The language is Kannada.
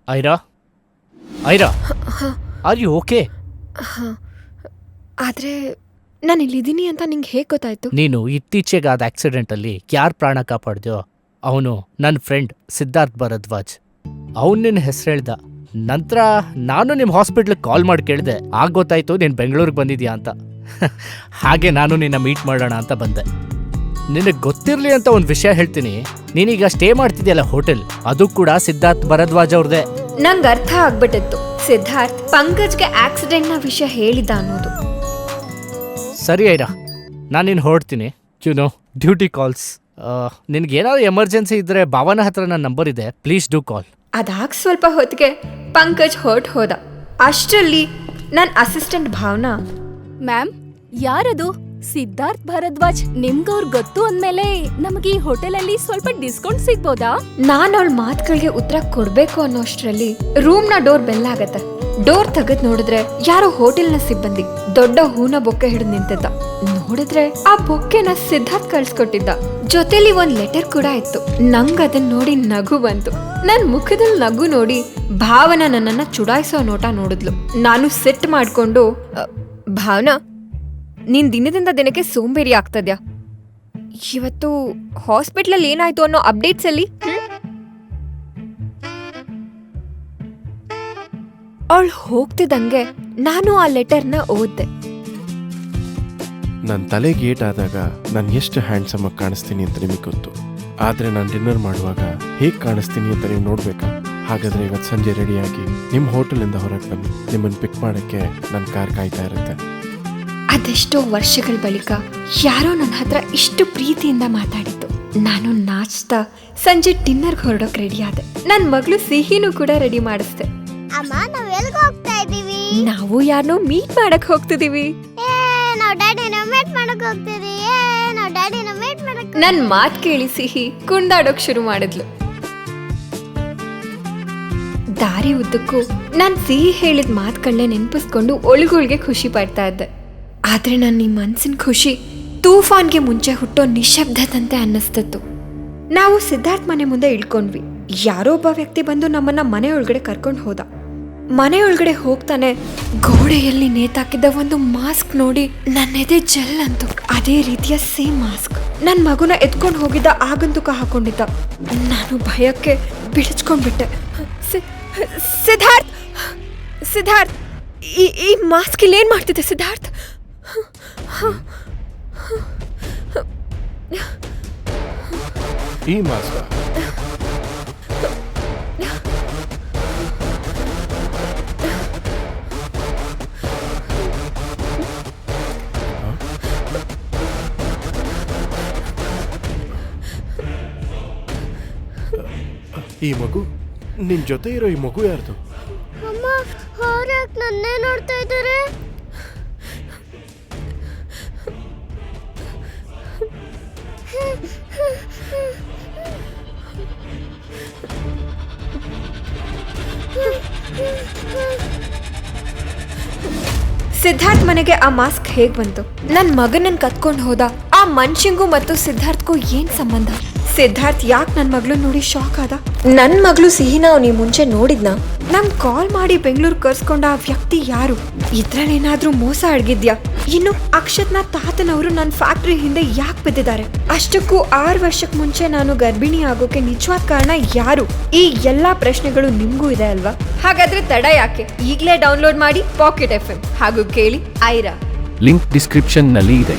Aira Aira are you okay? ಆದರೆ ನಾನು ಇಲ್ಲಿದ್ದೀನಿ ಅಂತ ನಿಂಗೆ ಹೇಗೆ ಗೊತ್ತಾಯ್ತು? ನೀನು ಇತ್ತೀಚೆಗಾದ ಆಕ್ಸಿಡೆಂಟಲ್ಲಿ ಯಾರು ಪ್ರಾಣ ಕಾಪಾಡ್ದ್ಯೋ ಅವನು ನನ್ನ ಫ್ರೆಂಡ್ ಸಿದ್ಧಾರ್ಥ್ ಭರದ್ವಾಜ್. ಅವನು ನಿನ್ನ ಹೆಸರು ಹೇಳ್ದ. ನಂತರ ನಾನು ನಿಮ್ಮ ಹಾಸ್ಪಿಟ್ಲಿಗೆ ಕಾಲ್ ಮಾಡಿ ಕೇಳಿದೆ. ಆಗ ಗೊತ್ತಾಯ್ತು ನೀನು ಬೆಂಗಳೂರಿಗೆ ಬಂದಿದ್ಯಾ ಅಂತ. ಹಾಗೆ ನಾನು ನಿನ್ನ ಮೀಟ್ ಮಾಡೋಣ ಅಂತ ಬಂದೆ. ನಿನಗೆ ಗೊತ್ತಿರಲಿ ಅಂತ ಒಂದು ವಿಷಯ ಹೇಳ್ತೀನಿ. ನೀನೀಗ ಸ್ಟೇ ಮಾಡ್ತಿದ್ಯಲ್ಲ ಹೋಟೆಲ್, ಅದು ಕೂಡ ಸಿದ್ಧಾರ್ಥ್ ಭರದ್ವಾಜ್ ಅವ್ರದೇ. ನಂಗೆ ಅರ್ಥ ಆಗ್ಬಿಟ್ಟಿತ್ತು ಸಿದ್ಧಾರ್ಥ್ ಪಂಕಜ್ಗೆ ಆಕ್ಸಿಡೆಂಟ್ನ ವಿಷಯ ಹೇಳಿದ ಅನ್ನೋದು. ಸರಿ ಐರಾ, ನಾನು ನಿನ್ನ ಹೊರಡ್ತೀನಿ. No duty calls. ನಿನಗೇನಾದ್ರು ಎಮರ್ಜೆನ್ಸಿ ಇದ್ದರೆ ಭಾವನ ಹತ್ರ ನನ್ನ ನಂಬರ್ ಇದೆ, ಪ್ಲೀಸ್ ಡೂ ಕಾಲ್. ಅದಾಗ ಸ್ವಲ್ಪ ಹೊತ್ತಿಗೆ ಪಂಕಜ್ ಹೊರಟು ಹೋದ. ಅಷ್ಟರಲ್ಲಿ ನನ್ನ ಅಸಿಸ್ಟೆಂಟ್ ಭಾವನಾ, ಮ್ಯಾಮ್ ಯಾರದು? ಸಿದ್ಧಾರ್ಥ್ ಭರದ್ವಾಜ್ ನಿಮ್ಗವ್ರು ಗೊತ್ತು ಅಂದ್ಮೇಲೆ ನಮಗೆ ಈ ಹೋಟೆಲಲ್ಲಿ ಸ್ವಲ್ಪ ಡಿಸ್ಕೌಂಟ್ ಸಿಗ್ಬೋದಾ? ನಾನು ಅವಳ ಮಾತುಗಳಿಗೆ ಉತ್ತರ ಕೊಡ್ಬೇಕು ಅನ್ನೋಷ್ಟರಲ್ಲಿ ರೂಮ್ನ ಡೋರ್ ಬೆಲ್ ಆಗತ್ತೆ. ಡೋರ್ ತೆಗೆದ್ ನೋಡಿದ್ರೆ ಯಾರೋ ಹೋಟೆಲ್ನ ಸಿಬ್ಬಂದಿ ದೊಡ್ಡ ಹೂನ ಬೊಕ್ಕೆ ಹಿಡಿದು ನಿಂತಿದ್ದ. ನೋಡಿದ್ರೆ ಆ ಬೊಕ್ಕೆನ ಸಿದ್ಧಾರ್ಥ್ ಕಳ್ಸ್ಕೊಟ್ಟಿದ್ದ. ಜೊತೆಲಿ ಒಂದ್ ಲೆಟರ್ ಕೂಡ ಇತ್ತು. ನಂಗ್ ಅದನ್ನ ನೋಡಿ ನಗು ಬಂತು. ನನ್ ಮುಖದಲ್ಲಿ ನಗು ನೋಡಿ ಭಾವನಾ ನನ್ನನ್ನ ಚುಡಾಯಿಸೋ ನೋಟ ನೋಡಿದ್ಲು. ನಾನು ಸಿಟ್ ಮಾಡ್ಕೊಂಡು, ಭಾವನಾ, ನೀನ್ ದಿನದಿಂದ ದಿನಕ್ಕೆ ಸೋಂಬೇರಿ ಆಗ್ತದ್ಯಾ? ಇವತ್ತು ಹಾಸ್ಪಿಟ್ಲಲ್ಲಿ ಏನಾಯ್ತು ಅನ್ನೋ ಅಪ್ಡೇಟ್ಸ್ ಅಲ್ಲಿ? ಅವಳು ಹೋಗ್ತಿದ್ದಂಗೆ ನಾನು ಆ ಲೆಟರ್ನ ಓದ್ದೆ. ನನ್ನ ತಲೆಗೆ ಏಟಾದಾಗ ನಾನು ಎಷ್ಟು ಹ್ಯಾಂಡ್ಸಮ್ ಆಗಿ ಕಾಣಿಸ್ತೀನಿ ಅಂತ ನಿಮಗೆ ಗೊತ್ತು. ಆದರೆ ನಾನು ಡಿನ್ನರ್ ಮಾಡುವಾಗ ಹೇಗೆ ಕಾಣಿಸ್ತೀನಿ ಅಂತ ನೀವು ನೋಡ್ಬೇಕಾ? ಹಾಗಾದರೆ ಇವತ್ತು ಸಂಜೆ ರೆಡಿಯಾಗಿ ನಿಮ್ಮ ಹೋಟೆಲಿಂದ ಹೊರಗೆ ಬನ್ನಿ. ನಿಮ್ಮನ್ನು ಪಿಕ್ ಮಾಡೋಕ್ಕೆ ನನ್ನ ಕಾರ್ ಕಾಯ್ತಾ ಇರುತ್ತೆ. ಅದೆಷ್ಟೋ ವರ್ಷಗಳ ಬಳಿಕ ಯಾರೋ ನನ್ನ ಹತ್ರ ಇಷ್ಟು ಪ್ರೀತಿಯಿಂದ ಮಾತಾಡಿದ್ದು. ನಾನು ನಾಚ್ತಾ ಸಂಜೆ ಡಿನ್ನರ್ಗೆ ಹೊರಡೋಕೆ ರೆಡಿ ಆದೆ. ನನ್ನ ಮಗಳು ಸಿಹಿನೂ ಕೂಡ ರೆಡಿ ಮಾಡಿಸ್ದೆ. ಅಮ್ಮ, ನಾವ್ ಎಲ್ಲಿಗೆ ಹೋಗ್ತಾ ಇದೀವಿ? ನಾವು ಯಾರನ್ನೋ ಮೀಟ್ ಮಾಡಕ್ ಹೋಗ್ತಿದೀವಿ. ನಾವ್ ಡ್ಯಾಡಿನ ಮೀಟ್ ಮಾಡಕ್ ಹೋಗ್ತಿದೀವಿ. ನಾವ್ ಡ್ಯಾಡಿನ ಮೀಟ್ ಮಾಡಕ್. ನನ್ ಮಾತ್ ಕೇಳಿ ಸಿಹಿ ಕುಂದಾಡೋಕ್ ಶುರು ಮಾಡಿದ್ಲು. ದಾರಿ ಉದ್ದಕ್ಕೂ ನಾನ್ ಸಿಹಿ ಹೇಳಿದ ಮಾತುಗಳನ್ನೇ ನೆನಪಿಸ್ಕೊಂಡು ಒಳಗೊಳಗೆ ಖುಷಿ ಪಡ್ತಾ ಇದ್ದೆ. ಆದ್ರೆ ನನ್ನ ಈ ಮನ್ಸಿನ ಖುಷಿ ತೂಫಾನ್ಗೆ ಮುಂಚೆ ಹುಟ್ಟೋ ನಿಶಬ್ದದಂತೆ ಅನ್ನಿಸ್ತಿತ್ತು. ನಾವು ಸಿದ್ಧಾರ್ಥ್ ಮನೆ ಮುಂದೆ ಇಳ್ಕೊಂಡ್ವಿ. ಯಾರೋ ಒಬ್ಬ ವ್ಯಕ್ತಿ ಬಂದು ನಮ್ಮನ್ನ ಮನೆ ಒಳಗಡೆ ಕರ್ಕೊಂಡು ಹೋದ. ಮನೆ ಒಳಗಡೆ ಹೋಗ್ತಾನೆ ಗೋಡೆಯಲ್ಲಿ ನೇತಾಕಿದ್ದ ಒಂದು ಮಾಸ್ಕ್ ನೋಡಿ ನನ್ನ ಎದೆ ಜಲ್ ಅಂತು. ಅದೇ ರೀತಿಯ ಸೇಮ್ ಮಾಸ್ಕ್ ನನ್ನ ಮಗುನ ಎತ್ಕೊಂಡು ಹೋಗಿದ್ದ ಆಗಂತುಕ ಹಾಕೊಂಡಿದ್ದ. ನಾನು ಭಯಕ್ಕೆ ಬಿಡಿಸ್ಕೊಂಡ್ಬಿಟ್ಟೆ. ಸಿದ್ಧಾರ್ಥ್, ಸಿದ್ಧಾರ್ಥ್, ಈ ಮಾಸ್ಕ್ ಇಲ್ಲಿ ಏನ್ ಮಾಡ್ತಿದ್ದೆ ಸಿದ್ಧಾರ್ಥ್? ಈ ಮಾಸ್ಕ ಈ ಮಗು ನಿನ್ ಜೊತೆ ಇರೋ ಈ ಮಗು ಯಾರ್ದು? ಅಮ್ಮ, ಅವ್ರ್ಯಾಕ್ ನನ್ನೇ ನೋಡ್ತಾ ಇದ್ದಾರೆ? ಸಿದ್ಧಾರ್ಥ್ ಮನೆಗೆ ಆ ಮಾಸ್ಕ್ ಹೇಗ್ ಬಂತು? ನನ್ ಮಗನನ್ನ ಕತ್ಕೊಂಡು ಹೋದ ಆ ಮನುಷ್ಯಂಗೂ ಮತ್ತು ಸಿದ್ಧಾರ್ಥ್ಗೂ ಏನ್ ಸಂಬಂಧ? ಸಿದ್ಧಾರ್ಥ್ ಯಾಕೆ ನನ್ ಮಗಳು ನೋಡಿ ಶಾಕ್ ಆದ? ನನ್ ಮಗಳು ಸಿಹಿನ ಅವ್ನು ಮುಂಚೆ ನೋಡಿದ್ನ? ನಮ್ ಕಾಲ್ ಮಾಡಿ ಬೆಂಗಳೂರು ಕರ್ಸ್ಕೊಂಡ ಆ ವ್ಯಕ್ತಿ ಯಾರು? ಇದ್ರಲ್ಲೇನಾದ್ರೂ ಮೋಸ ಅಡ್ಗಿದ್ಯಾ? ಇನ್ನು ಅಕ್ಷತ್ನ ತಾತನವರು ನನ್ನ ಫ್ಯಾಕ್ಟ್ರಿ ಹಿಂದೆ ಯಾಕೆ ಬಿದ್ದಿದ್ದಾರೆ? ಅಷ್ಟಕ್ಕೂ 6 ವರ್ಷಕ್ಕೆ ಮುಂಚೆ ನಾನು ಗರ್ಭಿಣಿ ಆಗೋಕೆ ನಿಜವಾದ ಕಾರಣ ಯಾರು? ಈ ಎಲ್ಲಾ ಪ್ರಶ್ನೆಗಳು ನಿಮ್ಗೂ ಇದೆ ಅಲ್ವಾ? ಹಾಗಾದ್ರೆ ತಡ ಯಾಕೆ? ಈಗಲೇ ಡೌನ್ಲೋಡ್ ಮಾಡಿ ಪಾಕೆಟ್ FM ಹಾಗೂ ಕೇಳಿ ಐರಾ. ಲಿಂಕ್ ಡಿಸ್ಕ್ರಿಪ್ಷನ್ ನಲ್ಲಿ ಇದೆ.